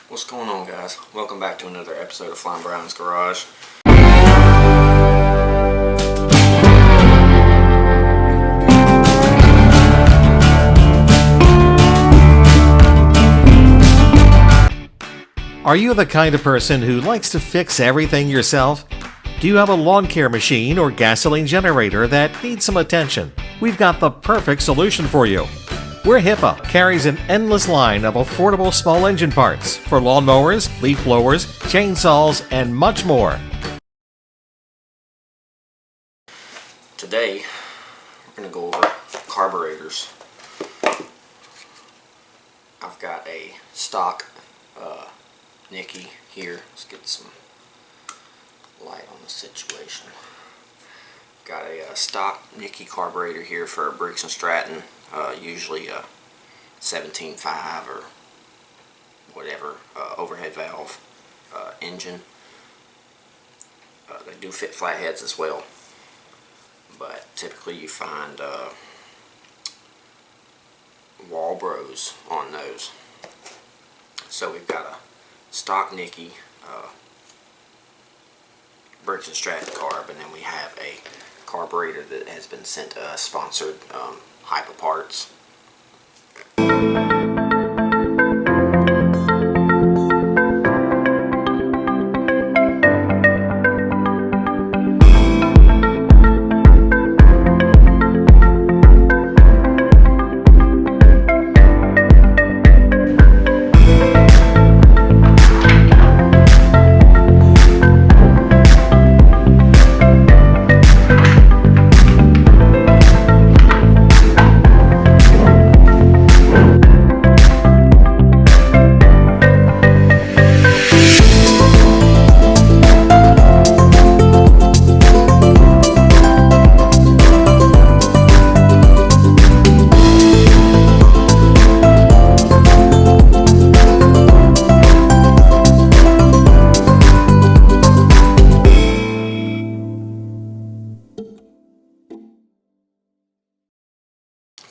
What's going on, guys? Welcome back to another episode of Flying Brown's Garage. Are you the kind of person who likes to fix everything yourself? Do you have a lawn care machine or gasoline generator that needs some attention? We've got the perfect solution for you. Where HIPA carries an endless line of affordable small engine parts for lawnmowers, leaf blowers, chainsaws, and much more. Today, we're going to go over carburetors. I've got a stock Nicky here. Let's get some light on the situation. Got a stock Nicky carburetor here for a Briggs and Stratton, usually a 17.5 or whatever overhead valve engine. They do fit flatheads as well, but typically you find wall bros on those. So we've got a stock Nicky Briggs and Stratton carb, and then we have a carburetor that has been sent to us, sponsored HIPA Parts.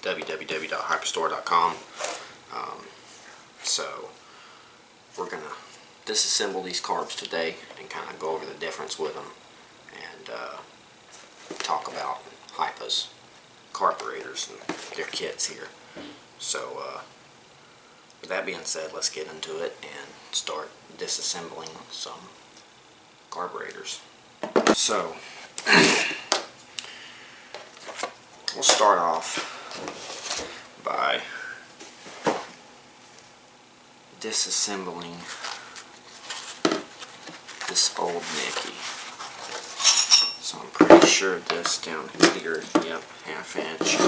www.hyperstore.com. So we're gonna disassemble these carbs today and kind of go over the difference with them and talk about HIPA's carburetors and their kits here. So with that being said, let's get into it and start disassembling some carburetors. So we'll start off by disassembling this old Nicky. So I'm pretty sure this down here, yep, 1/2 inch.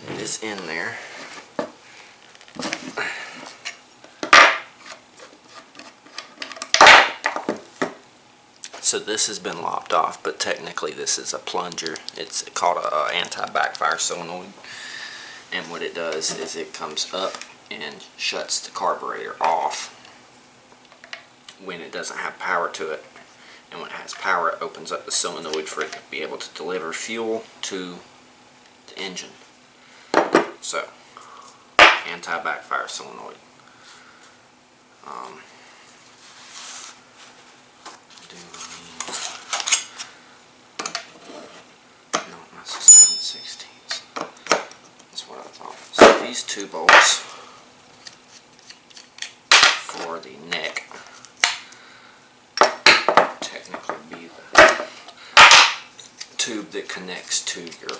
It is in there. So this has been lopped off, but technically this is a plunger. It's called a anti-backfire solenoid, and what it does is it comes up and shuts the carburetor off when it doesn't have power to it, and when it has power it opens up the solenoid for it to be able to deliver fuel to the engine. So anti-backfire solenoid. That's what I thought. So these two bolts for the neck technically be the tube that connects to your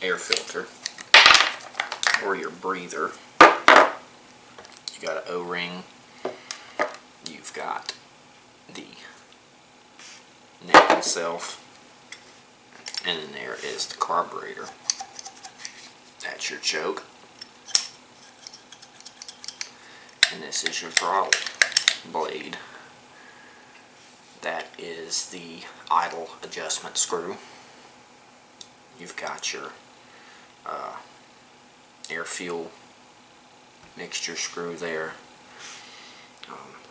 air filter or your breather. You got an O-ring. You've got the neck itself, and then there is the carburetor. That's your choke, and this is your throttle blade. That is the idle adjustment screw. You've got your air fuel mixture screw there.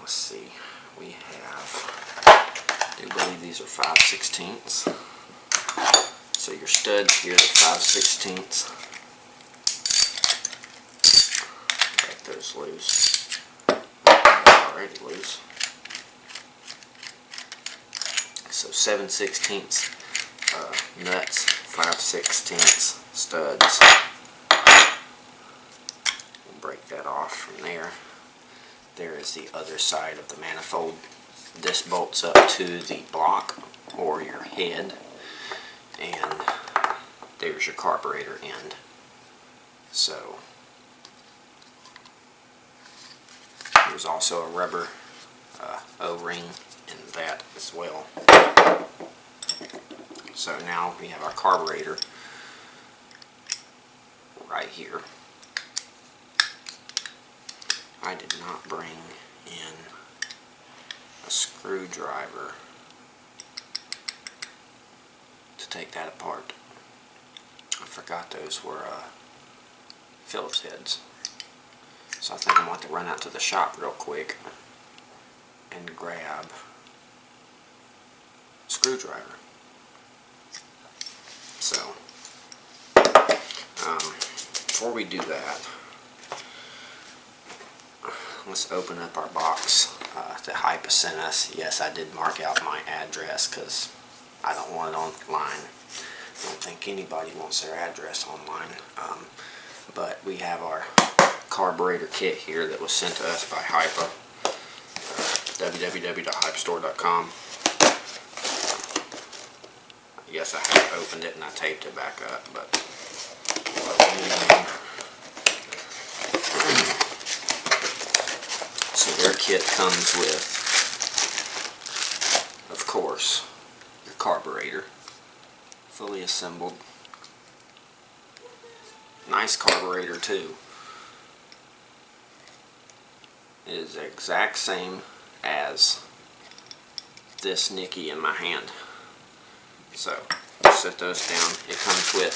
Let's see, we have, I do believe these are 5/16. So your studs here are 5/16. those loose. They're already loose. So 7/16 nuts, 5/16 studs. We'll break that off from there. There is the other side of the manifold. This bolts up to the block or your head, and there's your carburetor end. So there's also a rubber O-ring in that as well. So now we have our carburetor right here. I did not bring in a screwdriver to take that apart. I forgot those were Phillips heads. So I think I'm going to run out to the shop real quick and grab a screwdriver. So, before we do that, let's open up our box that HIPA sent us. Yes, I did mark out my address because I don't want it online. I don't think anybody wants their address online. But we have our carburetor kit here that was sent to us by HIPA. www.hypastore.com. Yes, I have opened it and I taped it back up, but so their kit comes with, of course, your carburetor, fully assembled. Nice carburetor too. It is the exact same as this Nicky in my hand. So, set those down. It comes with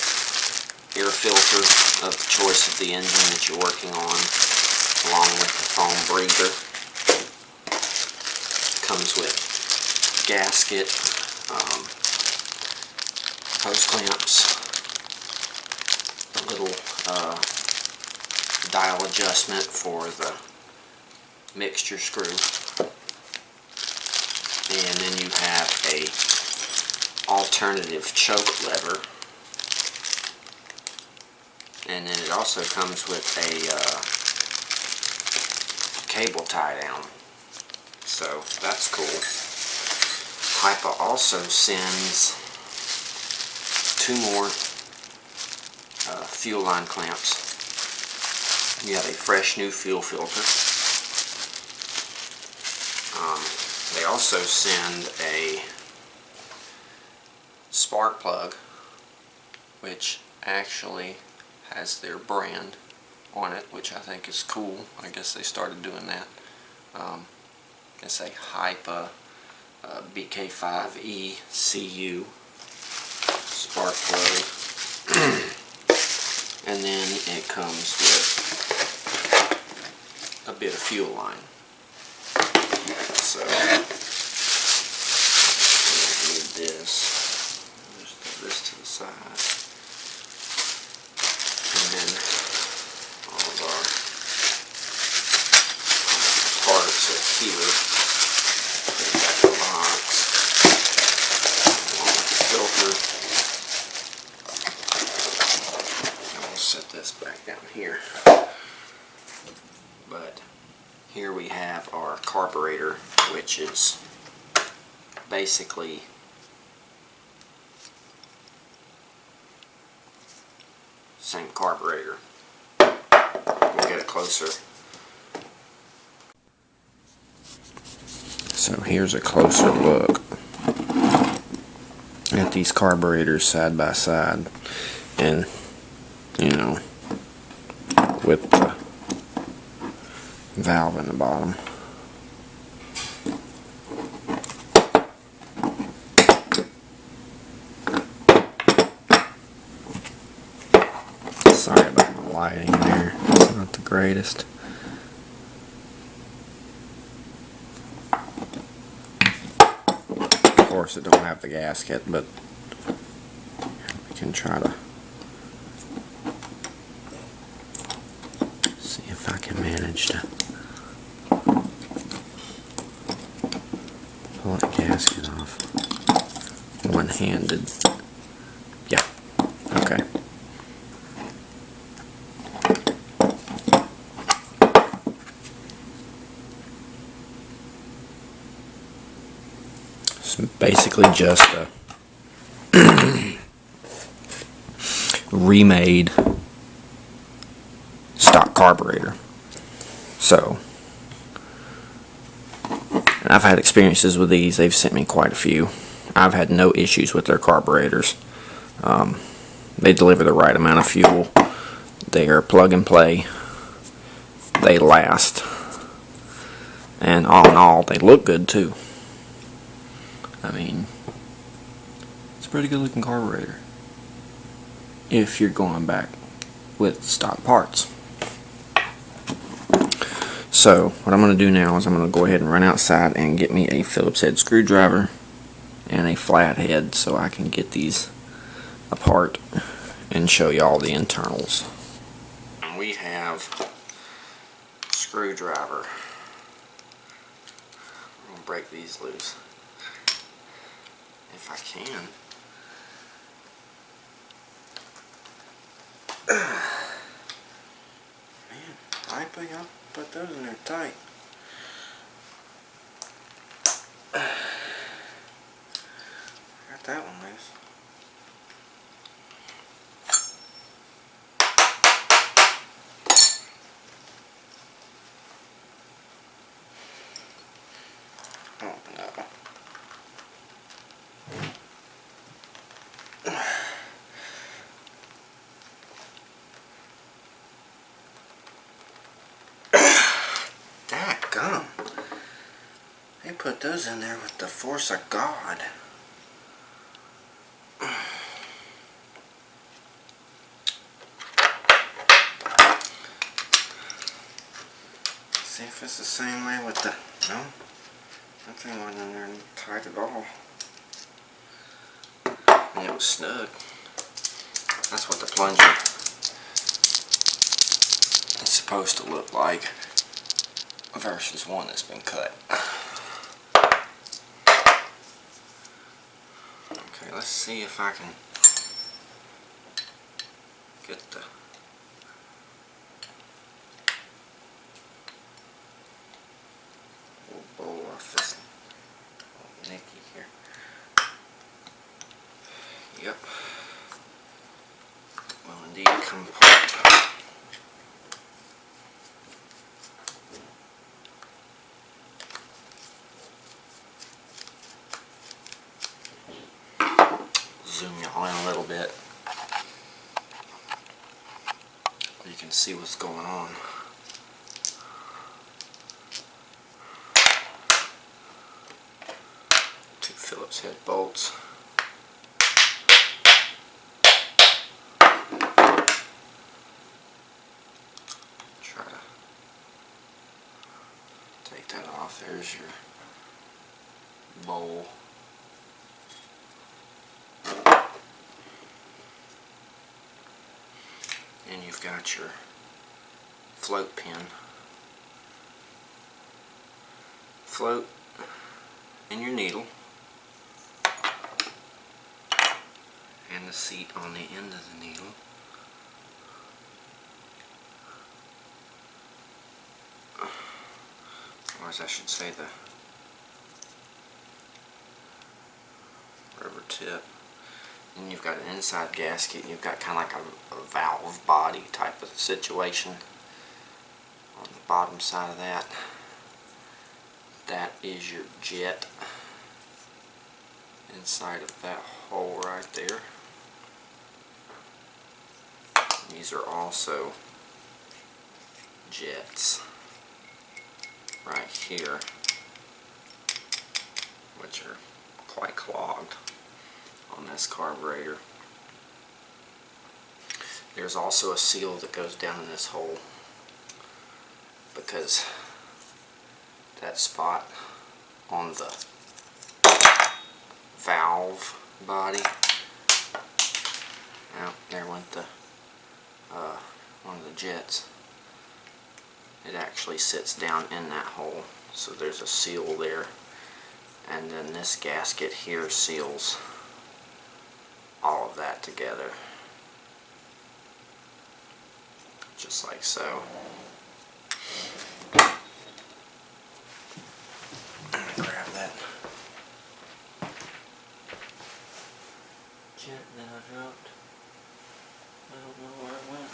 air filter of the choice of the engine that you're working on, along with the foam breather. It comes with gasket, hose clamps, a little dial adjustment for the mixture screw, and then you have a alternative choke lever, and then it also comes with a cable tie down, so that's cool. HIPA also sends 2 more fuel line clamps. You have a fresh new fuel filter. They also send a spark plug, which actually has their brand on it, which I think is cool. I guess they started doing that. It's a HIPA BK5ECU spark plug. And then it comes with a bit of fuel line. So, I need this. Just put this to the side. And then all of our parts are here. Put it back in the box. Along with the filter. And we'll set this back down here. But here we have our carburetor, which is basically same carburetor. We'll get it closer. So here's a closer look at these carburetors side by side, and you know, with the valve in the bottom. Sorry about my lighting there, it's not the greatest. Of course it don't have the gasket, but we can try to see if if I can manage to pull that gasket off one-handed. Yeah, okay. It's basically just a remade stock carburetor. So, and I've had experiences with these. They've sent me quite a few. I've had no issues with their carburetors. They deliver the right amount of fuel. They are plug and play. They last. And all in all, they look good too. I mean, it's a pretty good looking carburetor if you're going back with stock parts. So what I'm going to do now is I'm going to go ahead and run outside and get me a Phillips head screwdriver and a flathead so I can get these apart and show you all the internals. And we have a screwdriver. I'm going to break these loose if I can. Man, HIPA, I'll put those in there tight. Got that one loose. Oh no. Dadgum. They put those in there with the force of God. See if it's the same way with the... No? That thing wasn't in there tight at all. And it was snug. That's what the plunger is supposed to look like versus one that's been cut. Okay, let's see if I can get the little bowl off this little nicky here. Yep. Will indeed come apart. Zoom y'all in a little bit. You can see what's going on. Two Phillips head bolts. Try to take that off. There's your bowl. And you've got your float pin. Float and your needle. And the seat on the end of the needle. Or as I should say, the rubber tip. And you've got an inside gasket, and you've got kind of like a valve body type of situation on the bottom side of that. That is your jet inside of that hole right there. And these are also jets right here, which are quite clogged on this carburetor. There's also a seal that goes down in this hole because that spot on the valve body, now there went the one of the jets. it actually sits down in that hole. So there's a seal there, and then this gasket here seals all of that together, just like so. Let me grab that jet that I dropped. I don't know where it went.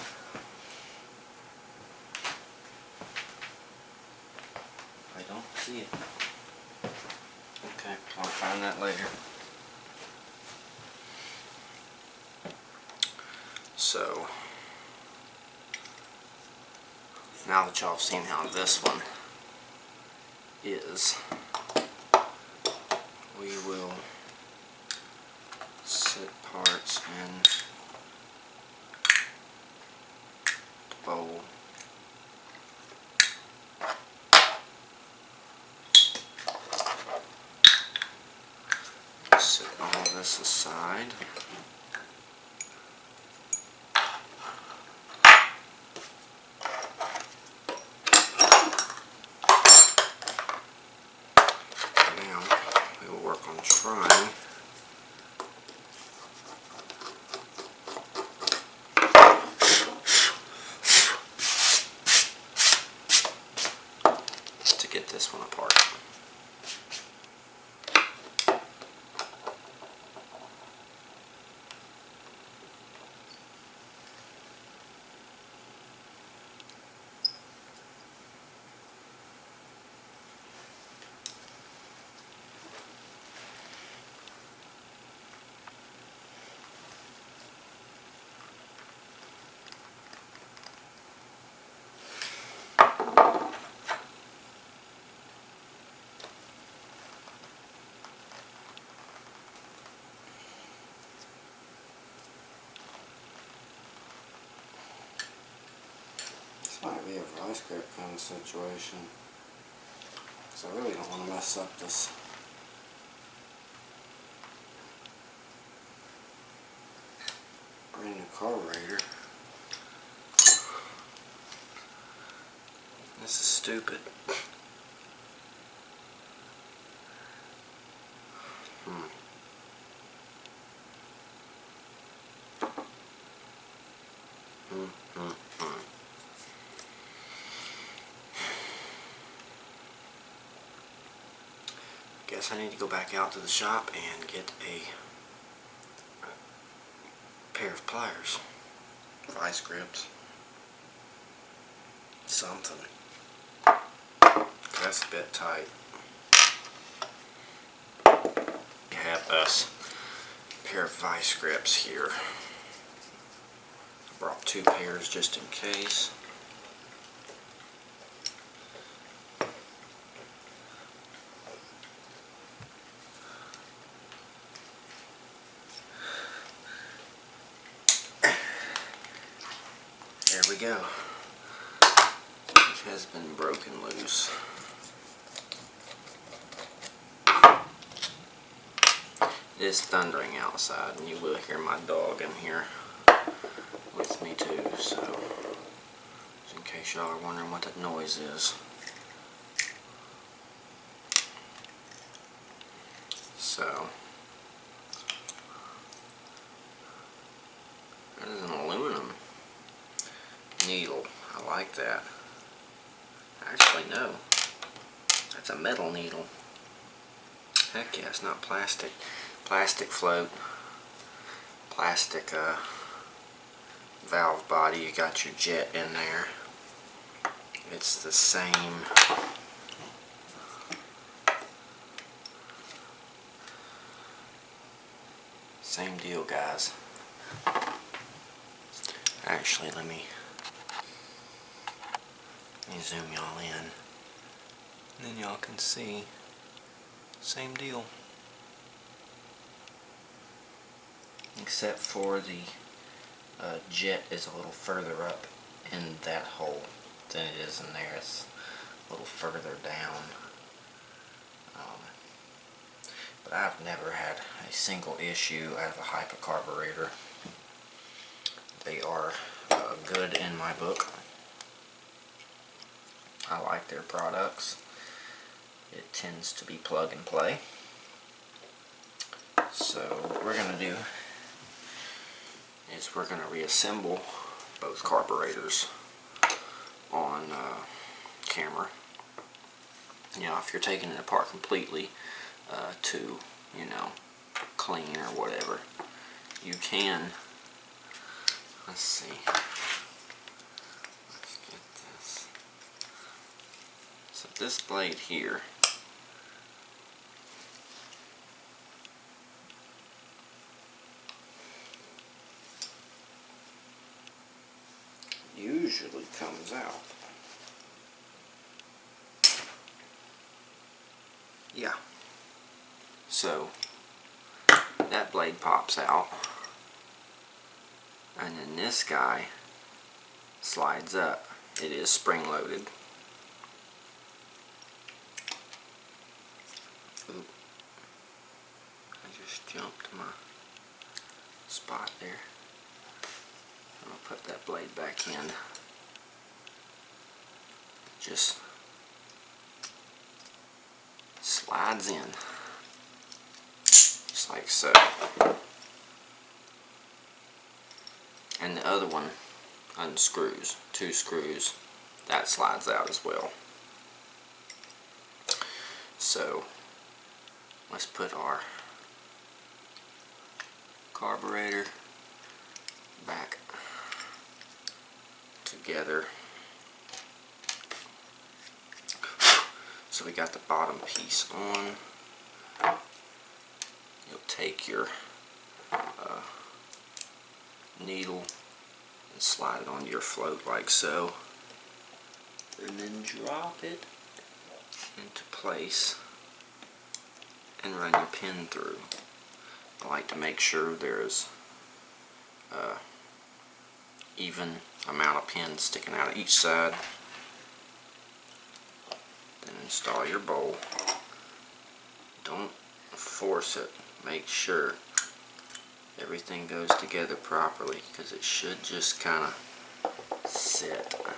I don't see it. Okay, I'll find that later. So, now that y'all have seen how this one is, we will set parts in the bowl. Set all this aside. Now we will work on trying to get this one apart. This might be a vice grip kind of situation, because I really don't want to mess up this. Brand new carburetor. This is stupid. Guess I need to go back out to the shop and get a pair of pliers, vice grips, something. That's a bit tight. We have us a pair of vice grips here. I brought 2 pairs just in case. There we go. It has been broken loose. It is thundering outside, and you will hear my dog in here with me too, so just in case y'all are wondering what that noise is. So, that is an aluminum needle. I like that. Actually, no. That's a metal needle. Heck yeah, it's not plastic. Plastic float. Plastic valve body. You got your jet in there. It's the same. Same deal, guys. Actually, let me zoom y'all in, and then y'all can see. Same deal, except for the jet is a little further up in that hole than it is in there. It's a little further down. But I've never had a single issue out of a HIPA carburetor. They are good in my book. I like their products. It tends to be plug and play. So what we're going to do is we're going to reassemble both carburetors on camera. You know, if you're taking it apart completely to, you know, clean or whatever, you can. Let's see. Let's get this. So this blade here, usually comes out. Yeah. So that blade pops out, and then this guy slides up. It is spring loaded. Oop. I just jumped my spot there. I'm going to put that blade back in. Just slides in, just like so. And the other one unscrews, 2 screws, that slides out as well. So let's put our carburetor back together. So we got the bottom piece on. You'll take your needle and slide it onto your float like so, and then drop it into place and run your pin through. I like to make sure there's even amount of pins sticking out of each side. Then install your bowl. Don't force it. Make sure everything goes together properly, because it should just kind of sit. I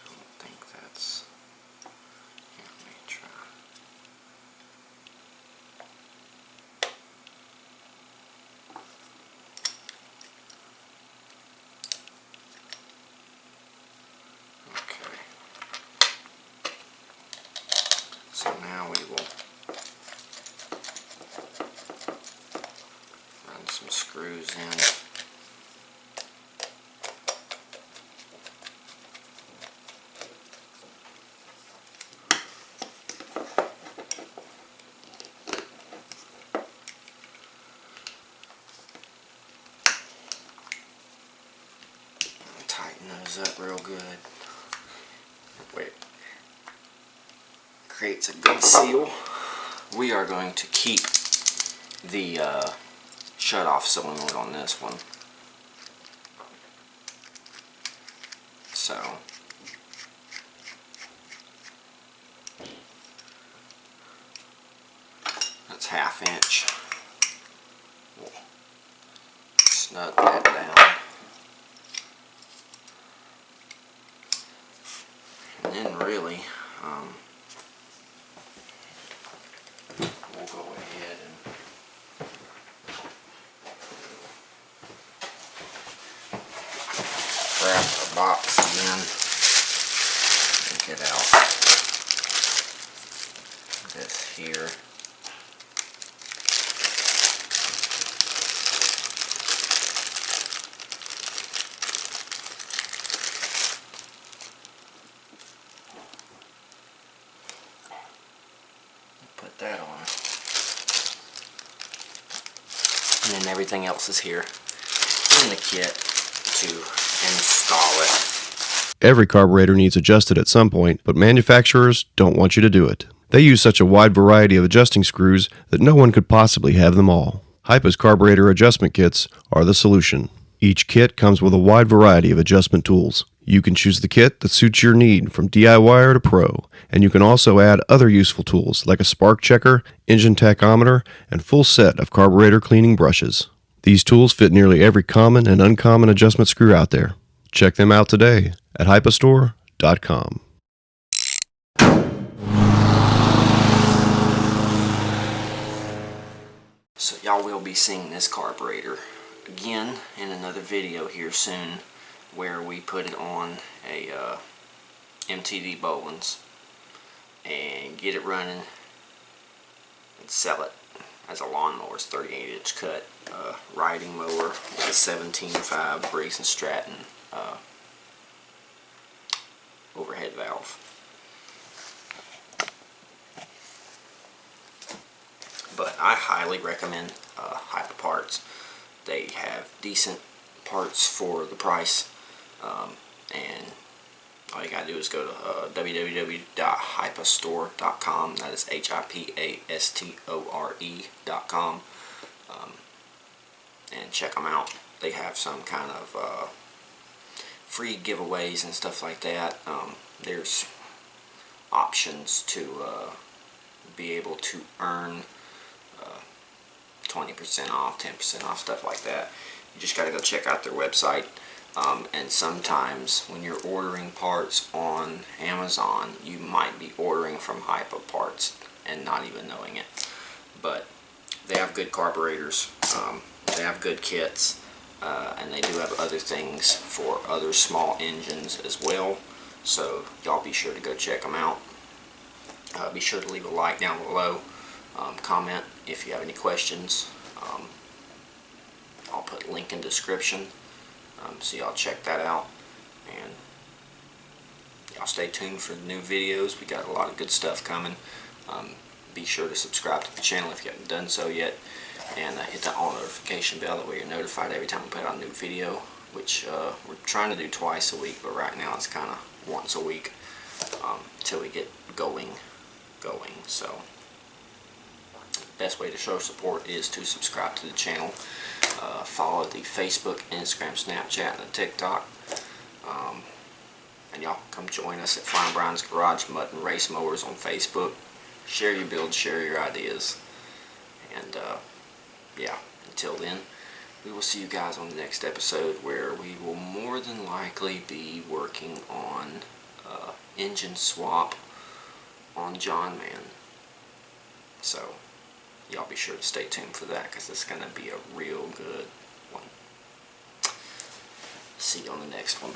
don't think that's... Here, let me try. Okay. So now we will run some screws in. Tighten those up real good. Wait. Creates a good seal. We are going to keep the shut-off solenoid on this one. So that's 1/2 inch. We'll snug that down. And then really, we'll go ahead and wrap the box again and get out this here. Put that on. And then everything else is here in the kit to install it. Every carburetor needs adjusted at some point, but manufacturers don't want you to do it. They use such a wide variety of adjusting screws that no one could possibly have them all. HIPA's carburetor adjustment kits are the solution. Each kit comes with a wide variety of adjustment tools. You can choose the kit that suits your need from DIYer to pro, and you can also add other useful tools like a spark checker, engine tachometer, and full set of carburetor cleaning brushes. These tools fit nearly every common and uncommon adjustment screw out there. Check them out today at HIPAstore.com. So y'all will be seeing this carburetor again in another video here soon, where we put it on a MTD Bollins and get it running and sell it as a lawnmower. It's 38-inch cut riding mower with a 17.5 Briggs and Stratton overhead valve. But I highly recommend HIPA Parts. They have decent parts for the price, and all you gotta do is go to www.hipastore.com. That is HIPASTORE.com, and check them out. They have some kind of free giveaways and stuff like that. There's options to be able to earn 20% off, 10% off, stuff like that. You just gotta go check out their website. And sometimes when you're ordering parts on Amazon, you might be ordering from HIPA Parts and not even knowing it. But they have good carburetors, they have good kits, and they do have other things for other small engines as well. So y'all be sure to go check them out. Be sure to leave a like down below. Comment if you have any questions. I'll put a link in the description, so y'all check that out, and y'all stay tuned for the new videos. We got a lot of good stuff coming. Be sure to subscribe to the channel if you haven't done so yet, and hit that all notification bell, that way you're notified every time we put out a new video, which we're trying to do twice a week, but right now it's kind of once a week till we get going. So best way to show support is to subscribe to the channel, follow the Facebook, Instagram, Snapchat, and the TikTok, and y'all come join us at Farmer Brian's Garage Mud and Race Mowers on Facebook. Share your builds, share your ideas, and yeah, until then, we will see you guys on the next episode, where we will more than likely be working on engine swap on John Man. So y'all be sure to stay tuned for that, because it's going to be a real good one. See you on the next one.